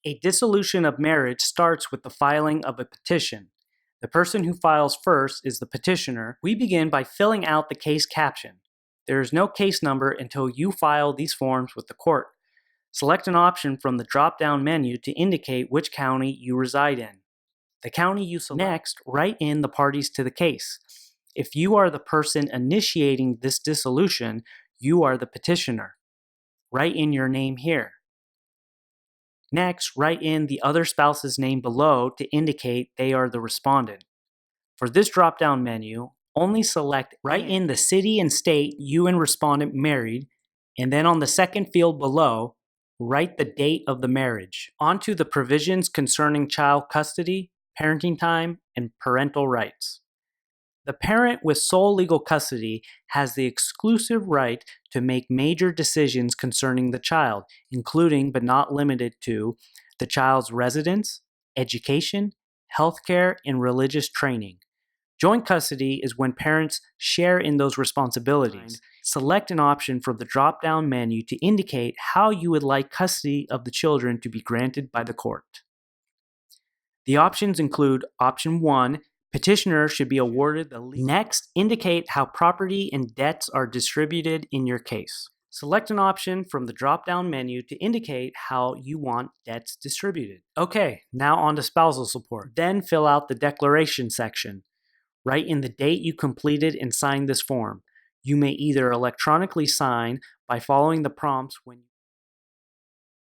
A dissolution of marriage starts with the filing of a petition. The person who files first is the petitioner. We begin by filling out the case caption. There is no case number until you file these forms with the court. Select an option from the drop-down menu to indicate which county you reside in. The county you select. Next, write in the parties to the case. If you are the person initiating this dissolution, you are the petitioner. Write in your name here. Next, write in the other spouse's name below to indicate they are the respondent. For this drop-down menu, only select write in the city and state you and respondent married, and then on the second field below, write the date of the marriage. On to the provisions concerning child custody, parenting time, and parental rights. The parent with sole legal custody has the exclusive right to make major decisions concerning the child, including but not limited to the child's residence, education, healthcare, and religious training. Joint custody is when parents share in those responsibilities. Select an option from the drop-down menu to indicate how you would like custody of the children to be granted by the court. The options include Option 1, petitioner should be awarded the legal. Next, indicate how property and debts are distributed in your case. Select an option from the drop-down menu to indicate how you want debts distributed. Okay, now on to spousal support. Then fill out the declaration section. Write in the date you completed and signed this form. You may either electronically sign by following the prompts when